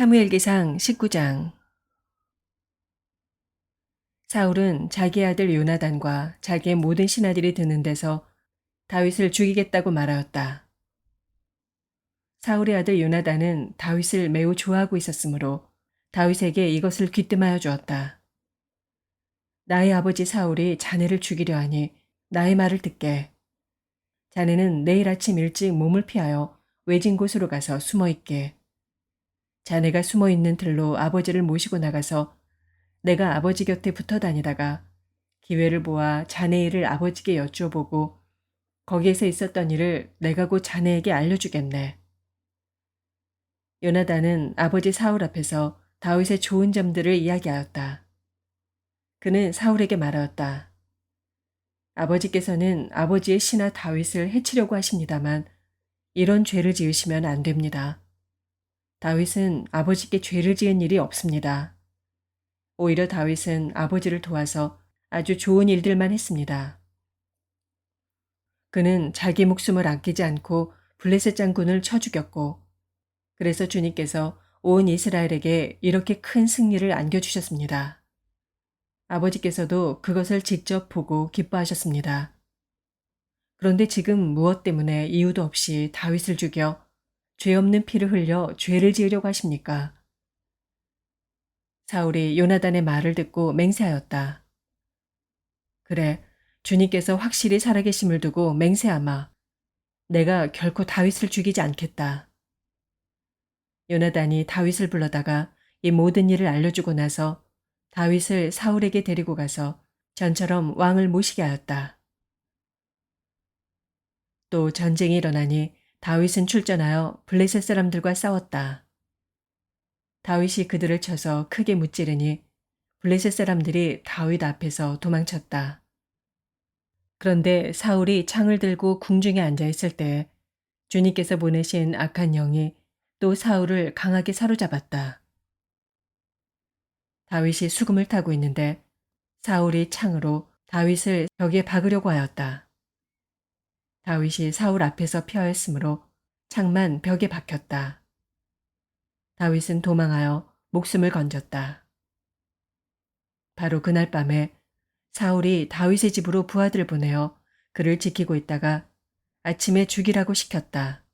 사무엘기상 19장. 사울은 자기 아들 요나단과 자기의 모든 신하들이 드는 데서 다윗을 죽이겠다고 말하였다. 사울의 아들 요나단은 다윗을 매우 좋아하고 있었으므로 다윗에게 이것을 귀뜸하여 주었다. 나의 아버지 사울이 자네를 죽이려 하니 나의 말을 듣게. 자네는 내일 아침 일찍 몸을 피하여 외진 곳으로 가서 숨어 있게. 자네가 숨어 있는 들로 아버지를 모시고 나가서 내가 아버지 곁에 붙어 다니다가 기회를 보아 자네 일을 아버지께 여쭈어보고 거기에서 있었던 일을 내가 곧 자네에게 알려주겠네. 요나단은 아버지 사울 앞에서 다윗의 좋은 점들을 이야기하였다. 그는 사울에게 말하였다. 아버지께서는 아버지의 신하 다윗을 해치려고 하십니다만 이런 죄를 지으시면 안 됩니다. 다윗은 아버지께 죄를 지은 일이 없습니다. 오히려 다윗은 아버지를 도와서 아주 좋은 일들만 했습니다. 그는 자기 목숨을 아끼지 않고 블레셋 장군을 쳐 죽였고, 그래서 주님께서 온 이스라엘에게 이렇게 큰 승리를 안겨주셨습니다. 아버지께서도 그것을 직접 보고 기뻐하셨습니다. 그런데 지금 무엇 때문에 이유도 없이 다윗을 죽여 죄 없는 피를 흘려 죄를 지으려고 하십니까? 사울이 요나단의 말을 듣고 맹세하였다. 그래, 주님께서 확실히 살아계심을 두고 맹세하마. 내가 결코 다윗을 죽이지 않겠다. 요나단이 다윗을 불러다가 이 모든 일을 알려주고 나서 다윗을 사울에게 데리고 가서 전처럼 왕을 모시게 하였다. 또 전쟁이 일어나니 다윗은 출전하여 블레셋 사람들과 싸웠다. 다윗이 그들을 쳐서 크게 무찌르니 블레셋 사람들이 다윗 앞에서 도망쳤다. 그런데 사울이 창을 들고 궁중에 앉아 있을 때 주님께서 보내신 악한 영이 또 사울을 강하게 사로잡았다. 다윗이 수금을 타고 있는데 사울이 창으로 다윗을 벽에 박으려고 하였다. 다윗이 사울 앞에서 피하였으므로 창만 벽에 박혔다. 다윗은 도망하여 목숨을 건졌다. 바로 그날 밤에 사울이 다윗의 집으로 부하들을 보내어 그를 지키고 있다가 아침에 죽이라고 시켰다.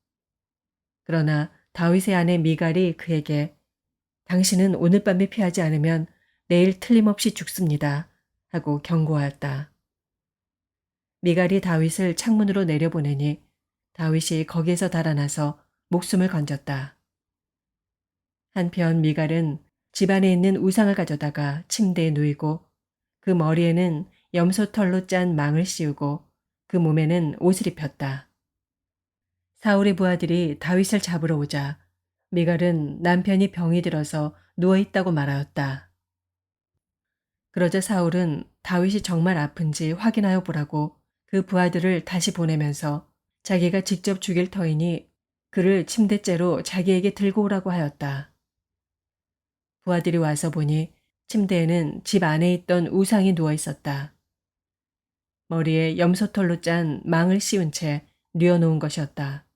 그러나 다윗의 아내 미갈이 그에게 당신은 오늘 밤에 피하지 않으면 내일 틀림없이 죽습니다. 하고 경고하였다. 미갈이 다윗을 창문으로 내려보내니 다윗이 거기에서 달아나서 목숨을 건졌다. 한편 미갈은 집안에 있는 우상을 가져다가 침대에 누이고 그 머리에는 염소털로 짠 망을 씌우고 그 몸에는 옷을 입혔다. 사울의 부하들이 다윗을 잡으러 오자 미갈은 남편이 병이 들어서 누워있다고 말하였다. 그러자 사울은 다윗이 정말 아픈지 확인하여 보라고 그 부하들을 다시 보내면서 자기가 직접 죽일 터이니 그를 침대째로 자기에게 들고 오라고 하였다. 부하들이 와서 보니 침대에는 집 안에 있던 우상이 누워 있었다. 머리에 염소털로 짠 망을 씌운 채 뉘어놓은 것이었다.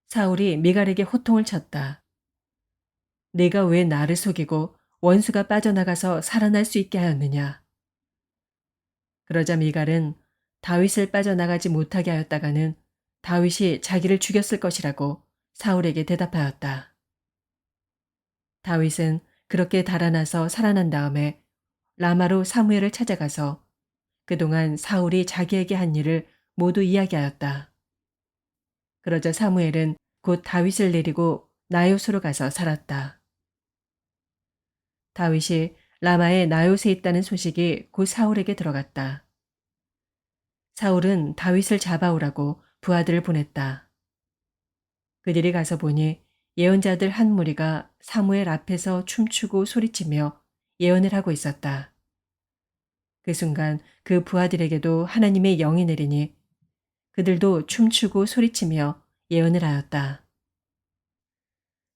사울이 미갈에게 호통을 쳤다. 네가 왜 나를 속이고 원수가 빠져나가서 살아날 수 있게 하였느냐. 그러자 미갈은 다윗을 빠져나가지 못하게 하였다가는 다윗이 자기를 죽였을 것이라고 사울에게 대답하였다. 다윗은 그렇게 달아나서 살아난 다음에 라마로 사무엘을 찾아가서 그동안 사울이 자기에게 한 일을 모두 이야기하였다. 그러자 사무엘은 곧 다윗을 내리고 나요스로 가서 살았다. 다윗이 라마에 나요스에 있다는 소식이 곧 사울에게 들어갔다. 사울은 다윗을 잡아오라고 부하들을 보냈다. 그들이 가서 보니 예언자들 한 무리가 사무엘 앞에서 춤추고 소리치며 예언을 하고 있었다. 그 순간 그 부하들에게도 하나님의 영이 내리니 그들도 춤추고 소리치며 예언을 하였다.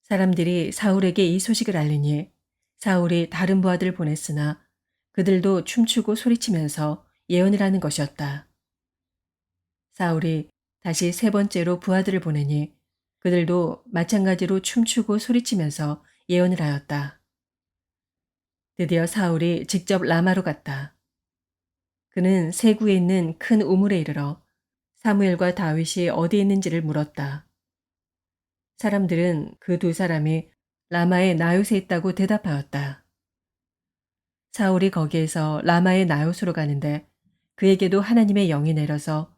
사람들이 사울에게 이 소식을 알리니 사울이 다른 부하들을 보냈으나 그들도 춤추고 소리치면서 예언을 하는 것이었다. 사울이 다시 세 번째로 부하들을 보내니 그들도 마찬가지로 춤추고 소리치면서 예언을 하였다. 드디어 사울이 직접 라마로 갔다. 그는 세구에 있는 큰 우물에 이르러 사무엘과 다윗이 어디 있는지를 물었다. 사람들은 그 두 사람이 라마의 나요스에 있다고 대답하였다. 사울이 거기에서 라마의 나요스로 가는데 그에게도 하나님의 영이 내려서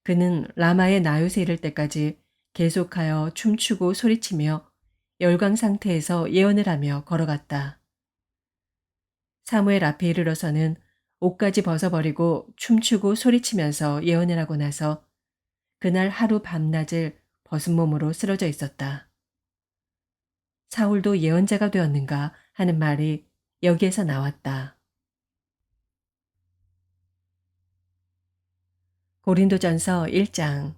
그는 라마의 나요스에 이를 때까지 계속하여 춤추고 소리치며 열광 상태에서 예언을 하며 걸어갔다. 사무엘 앞에 이르러서는 옷까지 벗어버리고 춤추고 소리치면서 예언을 하고 나서 그날 하루 밤낮을 벗은 몸으로 쓰러져 있었다. 사울도 예언자가 되었는가 하는 말이 여기에서 나왔다. 고린도전서 1장.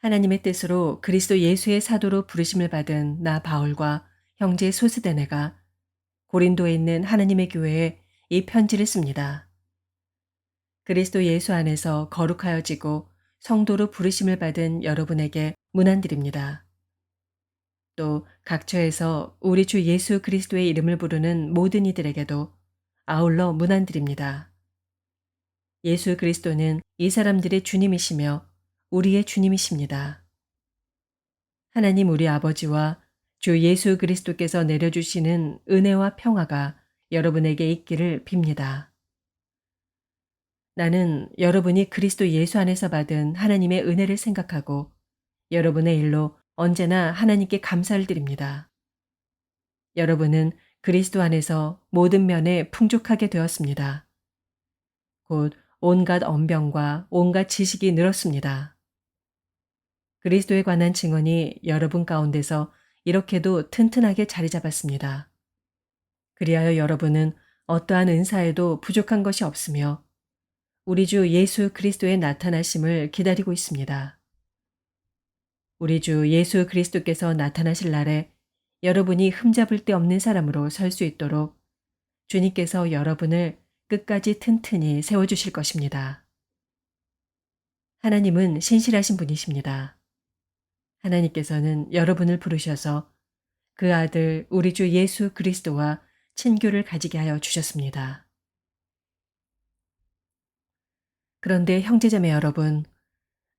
하나님의 뜻으로 그리스도 예수의 사도로 부르심을 받은 나 바울과 형제 소스데네가 고린도에 있는 하나님의 교회에 이 편지를 씁니다. 그리스도 예수 안에서 거룩하여지고 성도로 부르심을 받은 여러분에게 문안드립니다. 또 각처에서 우리 주 예수 그리스도의 이름을 부르는 모든 이들에게도 아울러 문안드립니다. 예수 그리스도는 이 사람들의 주님이시며 우리의 주님이십니다. 하나님 우리 아버지와 주 예수 그리스도께서 내려주시는 은혜와 평화가 여러분에게 있기를 빕니다. 나는 여러분이 그리스도 예수 안에서 받은 하나님의 은혜를 생각하고 여러분의 일로 언제나 하나님께 감사를 드립니다. 여러분은 그리스도 안에서 모든 면에 풍족하게 되었습니다. 곧 온갖 언병과 온갖 지식이 늘었습니다. 그리스도에 관한 증언이 여러분 가운데서 이렇게도 튼튼하게 자리 잡았습니다. 그리하여 여러분은 어떠한 은사에도 부족한 것이 없으며 우리 주 예수 그리스도의 나타나심을 기다리고 있습니다. 우리 주 예수 그리스도께서 나타나실 날에 여러분이 흠잡을 데 없는 사람으로 설 수 있도록 주님께서 여러분을 끝까지 튼튼히 세워주실 것입니다. 하나님은 신실하신 분이십니다. 하나님께서는 여러분을 부르셔서 그 아들 우리 주 예수 그리스도와 친교를 가지게 하여 주셨습니다. 그런데 형제자매 여러분,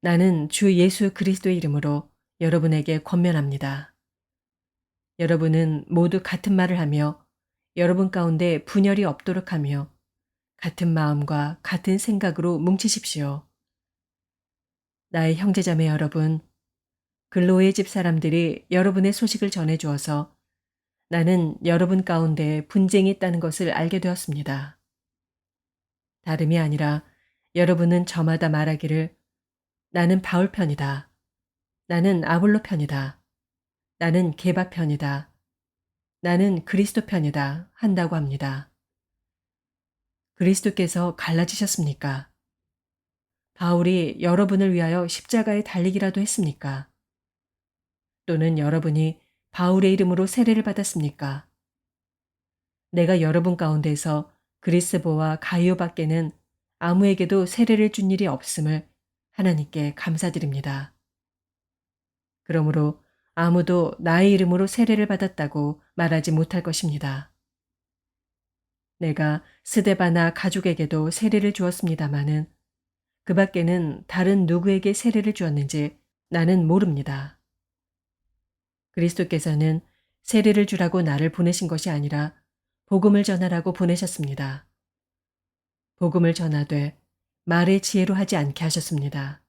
나는 주 예수 그리스도의 이름으로 여러분에게 권면합니다. 여러분은 모두 같은 말을 하며 여러분 가운데 분열이 없도록 하며 같은 마음과 같은 생각으로 뭉치십시오. 나의 형제자매 여러분, 글로의 집 사람들이 여러분의 소식을 전해주어서 나는 여러분 가운데 분쟁이 있다는 것을 알게 되었습니다. 다름이 아니라 여러분은 저마다 말하기를 나는 바울 편이다. 나는 아볼로 편이다. 나는 게바 편이다. 나는 그리스도 편이다. 한다고 합니다. 그리스도께서 갈라지셨습니까? 바울이 여러분을 위하여 십자가에 달리기라도 했습니까? 또는 여러분이 바울의 이름으로 세례를 받았습니까? 내가 여러분 가운데서 그리스보와 가이오 밖에는 아무에게도 세례를 준 일이 없음을 하나님께 감사드립니다. 그러므로 아무도 나의 이름으로 세례를 받았다고 말하지 못할 것입니다. 내가 스데바나 가족에게도 세례를 주었습니다마는 그 밖에는 다른 누구에게 세례를 주었는지 나는 모릅니다. 그리스도께서는 세례를 주라고 나를 보내신 것이 아니라 복음을 전하라고 보내셨습니다. 복음을 전하되 말의 지혜로 하지 않게 하셨습니다.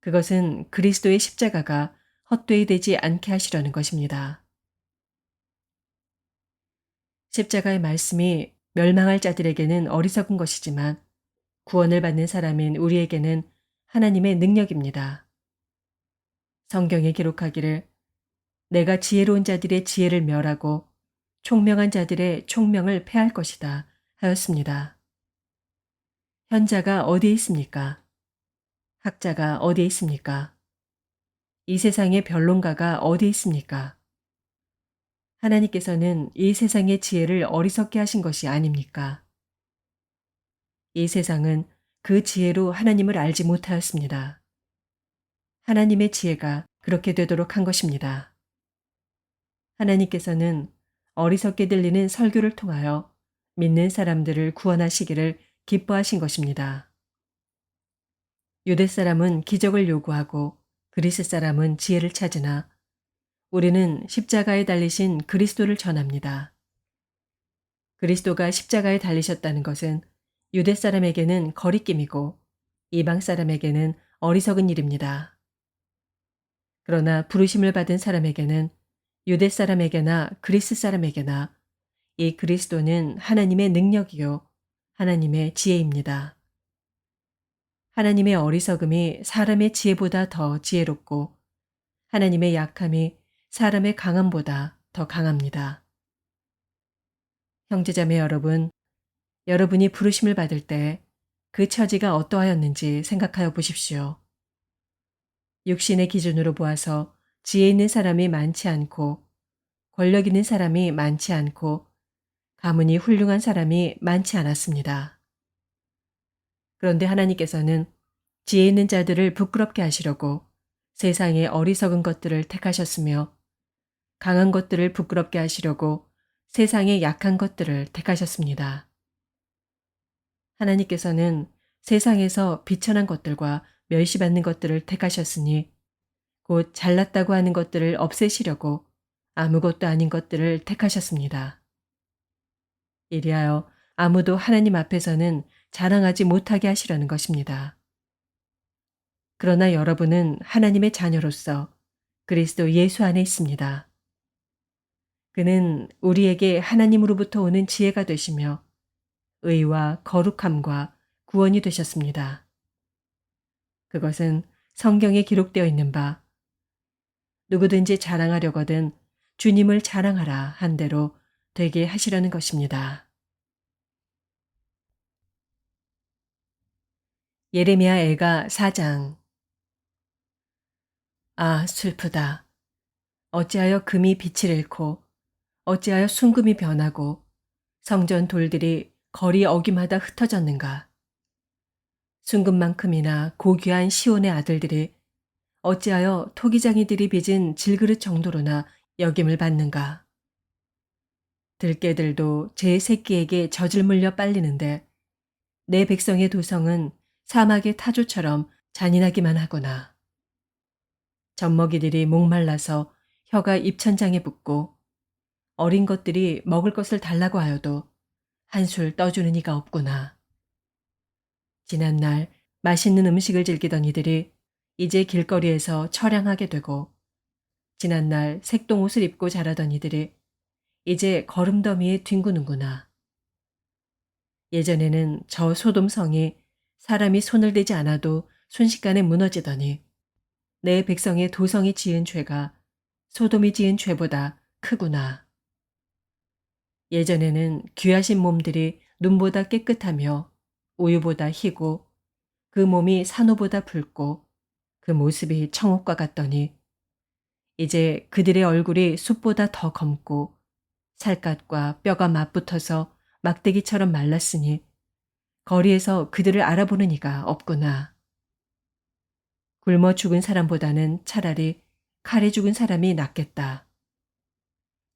그것은 그리스도의 십자가가 헛되이 되지 않게 하시려는 것입니다. 십자가의 말씀이 멸망할 자들에게는 어리석은 것이지만 구원을 받는 사람인 우리에게는 하나님의 능력입니다. 성경에 기록하기를 내가 지혜로운 자들의 지혜를 멸하고 총명한 자들의 총명을 패할 것이다 하였습니다. 현자가 어디에 있습니까? 학자가 어디에 있습니까? 이 세상의 변론가가 어디에 있습니까? 하나님께서는 이 세상의 지혜를 어리석게 하신 것이 아닙니까? 이 세상은 그 지혜로 하나님을 알지 못하였습니다. 하나님의 지혜가 그렇게 되도록 한 것입니다. 하나님께서는 어리석게 들리는 설교를 통하여 믿는 사람들을 구원하시기를 기뻐하신 것입니다. 유대 사람은 기적을 요구하고 그리스 사람은 지혜를 찾으나 우리는 십자가에 달리신 그리스도를 전합니다. 그리스도가 십자가에 달리셨다는 것은 유대 사람에게는 거리낌이고 이방 사람에게는 어리석은 일입니다. 그러나 부르심을 받은 사람에게는 유대 사람에게나 그리스 사람에게나 이 그리스도는 하나님의 능력이요 하나님의 지혜입니다. 하나님의 어리석음이 사람의 지혜보다 더 지혜롭고 하나님의 약함이 사람의 강함보다 더 강합니다. 형제자매 여러분, 여러분이 부르심을 받을 때 그 처지가 어떠하였는지 생각하여 보십시오. 육신의 기준으로 보아서 지혜 있는 사람이 많지 않고 권력 있는 사람이 많지 않고 가문이 훌륭한 사람이 많지 않았습니다. 그런데 하나님께서는 지혜 있는 자들을 부끄럽게 하시려고 세상의 어리석은 것들을 택하셨으며 강한 것들을 부끄럽게 하시려고 세상의 약한 것들을 택하셨습니다. 하나님께서는 세상에서 비천한 것들과 멸시받는 것들을 택하셨으니 곧 잘났다고 하는 것들을 없애시려고 아무것도 아닌 것들을 택하셨습니다. 이리하여 아무도 하나님 앞에서는 자랑하지 못하게 하시려는 것입니다. 그러나 여러분은 하나님의 자녀로서 그리스도 예수 안에 있습니다. 그는 우리에게 하나님으로부터 오는 지혜가 되시며 의와 거룩함과 구원이 되셨습니다. 그것은 성경에 기록되어 있는 바 누구든지 자랑하려거든 주님을 자랑하라 한 대로 되게 하시려는 것입니다. 예레미야 애가 4장. 아, 슬프다. 어찌하여 금이 빛을 잃고 어찌하여 순금이 변하고 성전 돌들이 거리 어귀마다 흩어졌는가. 순금만큼이나 고귀한 시온의 아들들이 어찌하여 토기장이들이 빚은 질그릇 정도로나 여김을 받는가. 들깨들도 제 새끼에게 젖을 물려 빨리는데 내 백성의 도성은 사막의 타조처럼 잔인하기만 하구나. 젖먹이들이 목말라서 혀가 입천장에 붙고 어린 것들이 먹을 것을 달라고 하여도 한술 떠주는 이가 없구나. 지난날 맛있는 음식을 즐기던 이들이 이제 길거리에서 처량하게 되고 지난날 색동옷을 입고 자라던 이들이 이제 거름더미에 뒹구는구나. 예전에는 저 소돔성이 사람이 손을 대지 않아도 순식간에 무너지더니 내 백성의 도성이 지은 죄가 소돔이 지은 죄보다 크구나. 예전에는 귀하신 몸들이 눈보다 깨끗하며 우유보다 희고 그 몸이 산호보다 붉고 그 모습이 청옥과 같더니 이제 그들의 얼굴이 숯보다 더 검고 살갗과 뼈가 맞붙어서 막대기처럼 말랐으니 거리에서 그들을 알아보는 이가 없구나. 굶어 죽은 사람보다는 차라리 칼에 죽은 사람이 낫겠다.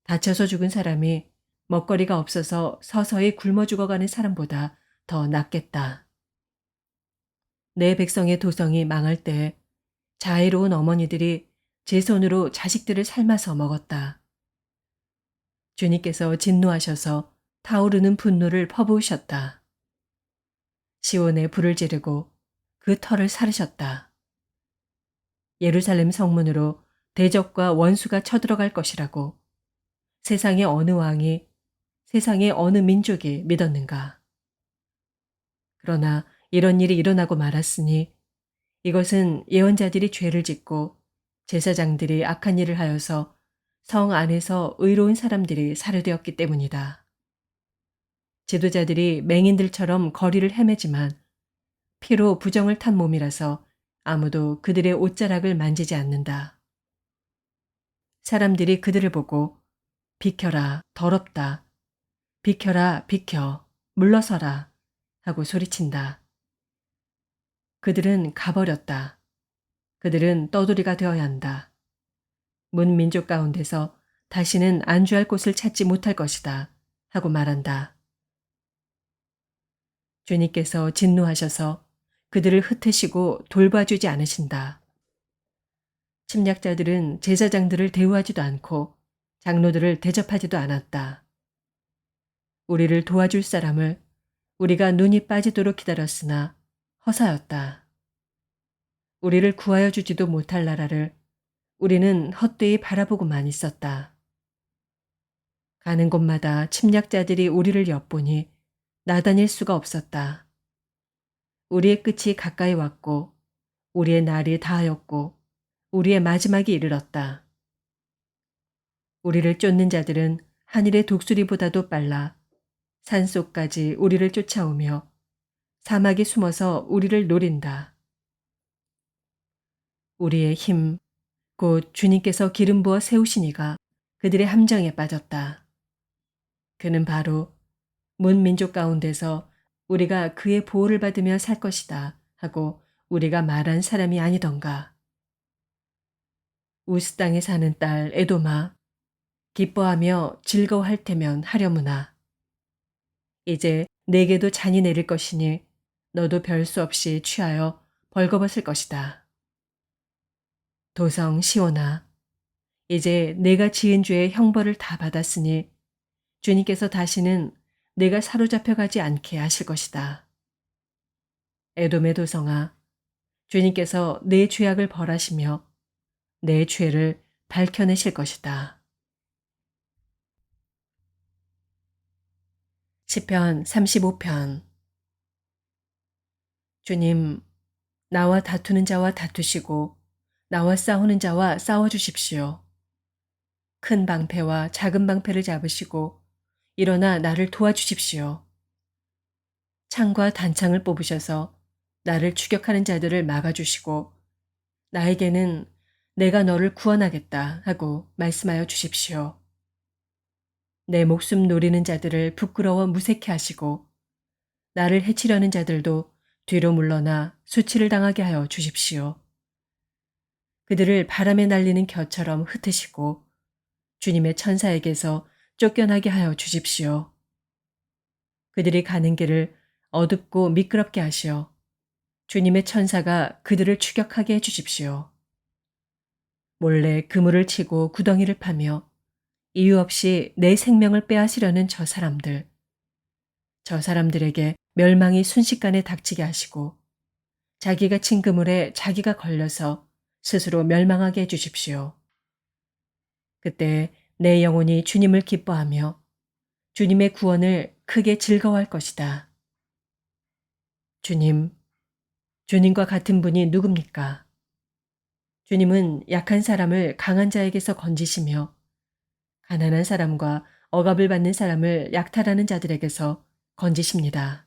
다쳐서 죽은 사람이 먹거리가 없어서 서서히 굶어 죽어가는 사람보다 더 낫겠다. 내 백성의 도성이 망할 때 자애로운 어머니들이 제 손으로 자식들을 삶아서 먹었다. 주님께서 진노하셔서 타오르는 분노를 퍼부으셨다. 시온에 불을 지르고 그 터를 사르셨다. 예루살렘 성문으로 대적과 원수가 쳐들어갈 것이라고 세상의 어느 왕이 세상의 어느 민족이 믿었는가. 그러나 이런 일이 일어나고 말았으니 이것은 예언자들이 죄를 짓고 제사장들이 악한 일을 하여서 성 안에서 의로운 사람들이 살해되었기 때문이다. 지도자들이 맹인들처럼 거리를 헤매지만 피로 부정을 탄 몸이라서 아무도 그들의 옷자락을 만지지 않는다. 사람들이 그들을 보고 비켜라, 더럽다. 비켜라, 비켜, 물러서라 하고 소리친다. 그들은 가버렸다. 그들은 떠돌이가 되어야 한다. 문민족 가운데서 다시는 안주할 곳을 찾지 못할 것이다. 하고 말한다. 주님께서 진노하셔서 그들을 흩으시고 돌봐주지 않으신다. 침략자들은 제사장들을 대우하지도 않고 장로들을 대접하지도 않았다. 우리를 도와줄 사람을 우리가 눈이 빠지도록 기다렸으나 허사였다. 우리를 구하여 주지도 못할 나라를 우리는 헛되이 바라보고만 있었다. 가는 곳마다 침략자들이 우리를 엿보니 나다닐 수가 없었다. 우리의 끝이 가까이 왔고 우리의 날이 다하였고 우리의 마지막이 이르렀다. 우리를 쫓는 자들은 하늘의 독수리보다도 빨라 산속까지 우리를 쫓아오며 사막에 숨어서 우리를 노린다. 우리의 힘, 곧 주님께서 기름 부어 세우시니가 그들의 함정에 빠졌다. 그는 바로 문민족 가운데서 우리가 그의 보호를 받으며 살 것이다 하고 우리가 말한 사람이 아니던가. 우스 땅에 사는 딸 에도마, 기뻐하며 즐거워할 테면 하려무나. 이제 내게도 잔이 내릴 것이니 너도 별 수 없이 취하여 벌거벗을 것이다. 도성 시온아, 이제 내가 지은 죄의 형벌을 다 받았으니 주님께서 다시는 내가 사로잡혀 가지 않게 하실 것이다. 에돔의 도성아, 주님께서 내 죄악을 벌하시며 내 죄를 밝혀내실 것이다. 시편 35편. 주님, 나와 다투는 자와 다투시고 나와 싸우는 자와 싸워주십시오. 큰 방패와 작은 방패를 잡으시고 일어나 나를 도와주십시오. 창과 단창을 뽑으셔서 나를 추격하는 자들을 막아주시고 나에게는 내가 너를 구원하겠다 하고 말씀하여 주십시오. 내 목숨 노리는 자들을 부끄러워 무색해 하시고 나를 해치려는 자들도 뒤로 물러나 수치를 당하게 하여 주십시오. 그들을 바람에 날리는 겨처럼 흩으시고 주님의 천사에게서 쫓겨나게 하여 주십시오. 그들이 가는 길을 어둡고 미끄럽게 하시어 주님의 천사가 그들을 추격하게 해 주십시오. 몰래 그물을 치고 구덩이를 파며 이유 없이 내 생명을 빼앗으려는 저 사람들에게 멸망이 순식간에 닥치게 하시고 자기가 친 그물에 자기가 걸려서 스스로 멸망하게 해 주십시오. 그때 내 영혼이 주님을 기뻐하며 주님의 구원을 크게 즐거워할 것이다. 주님과 같은 분이 누굽니까? 주님은 약한 사람을 강한 자에게서 건지시며 가난한 사람과 억압을 받는 사람을 약탈하는 자들에게서 건지십니다.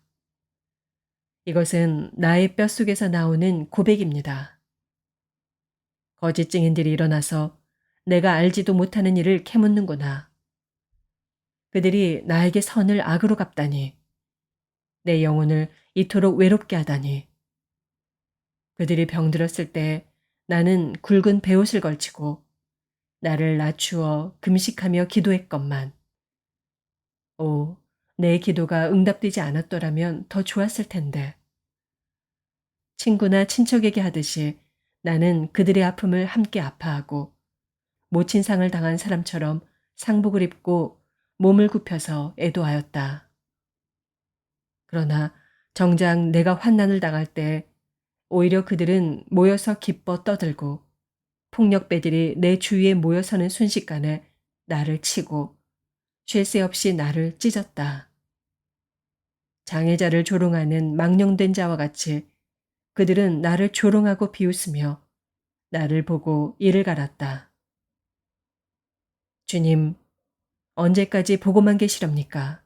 이것은 나의 뼛속에서 나오는 고백입니다. 거짓 증인들이 일어나서 내가 알지도 못하는 일을 캐묻는구나. 그들이 나에게 선을 악으로 갚다니. 내 영혼을 이토록 외롭게 하다니. 그들이 병들었을 때 나는 굵은 베옷을 걸치고 나를 낮추어 금식하며 기도했건만. 오, 내 기도가 응답되지 않았더라면 더 좋았을 텐데. 친구나 친척에게 하듯이 나는 그들의 아픔을 함께 아파하고 모친상을 당한 사람처럼 상복을 입고 몸을 굽혀서 애도하였다. 그러나 정작 내가 환난을 당할 때 오히려 그들은 모여서 기뻐 떠들고 폭력배들이 내 주위에 모여서는 순식간에 나를 치고 쉴 새 없이 나를 찢었다. 장애자를 조롱하는 망령된 자와 같이 그들은 나를 조롱하고 비웃으며 나를 보고 이를 갈았다. 주님, 언제까지 보고만 계시렵니까?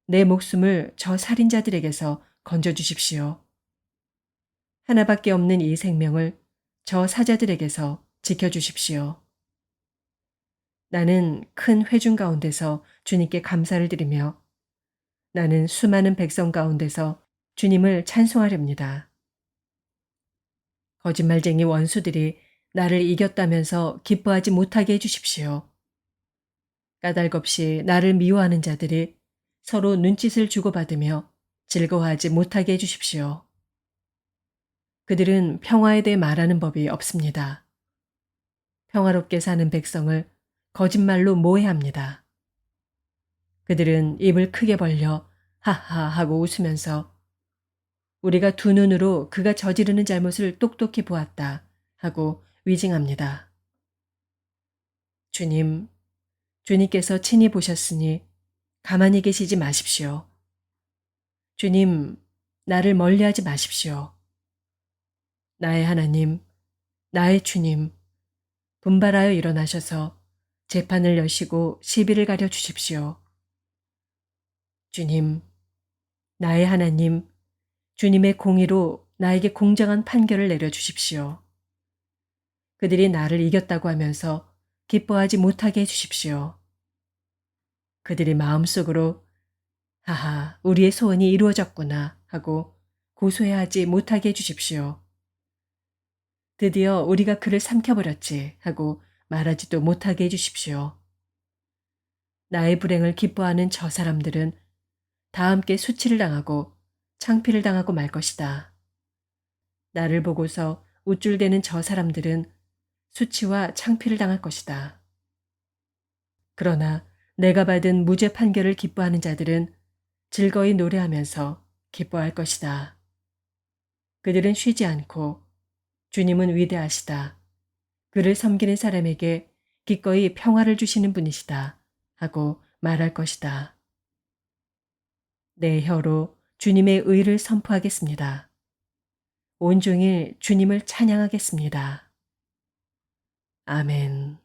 내 목숨을 저 살인자들에게서 건져주십시오. 하나밖에 없는 이 생명을 저 사자들에게서 지켜주십시오. 나는 큰 회중 가운데서 주님께 감사를 드리며 나는 수많은 백성 가운데서 주님을 찬송하렵니다. 거짓말쟁이 원수들이 나를 이겼다면서 기뻐하지 못하게 해주십시오. 까닭없이 나를 미워하는 자들이 서로 눈짓을 주고받으며 즐거워하지 못하게 해주십시오. 그들은 평화에 대해 말하는 법이 없습니다. 평화롭게 사는 백성을 거짓말로 모해합니다. 그들은 입을 크게 벌려 하하 하고 웃으면서 우리가 두 눈으로 그가 저지르는 잘못을 똑똑히 보았다 하고 위증합니다. 주님, 주님께서 친히 보셨으니 가만히 계시지 마십시오. 주님, 나를 멀리하지 마십시오. 나의 하나님, 나의 주님, 분발하여 일어나셔서 재판을 여시고 시비를 가려 주십시오. 주님, 나의 하나님, 주님의 공의로 나에게 공정한 판결을 내려 주십시오. 그들이 나를 이겼다고 하면서 기뻐하지 못하게 해 주십시오. 그들이 마음속으로 하하, 우리의 소원이 이루어졌구나 하고 고소해하지 못하게 해 주십시오. 드디어 우리가 그를 삼켜버렸지 하고 말하지도 못하게 해 주십시오. 나의 불행을 기뻐하는 저 사람들은 다 함께 수치를 당하고 창피를 당하고 말 것이다. 나를 보고서 우쭐대는 저 사람들은 수치와 창피를 당할 것이다. 그러나 내가 받은 무죄 판결을 기뻐하는 자들은 즐거이 노래하면서 기뻐할 것이다. 그들은 쉬지 않고 주님은 위대하시다. 그를 섬기는 사람에게 기꺼이 평화를 주시는 분이시다. 하고 말할 것이다. 내 혀로 주님의 의를 선포하겠습니다. 온종일 주님을 찬양하겠습니다. 아멘.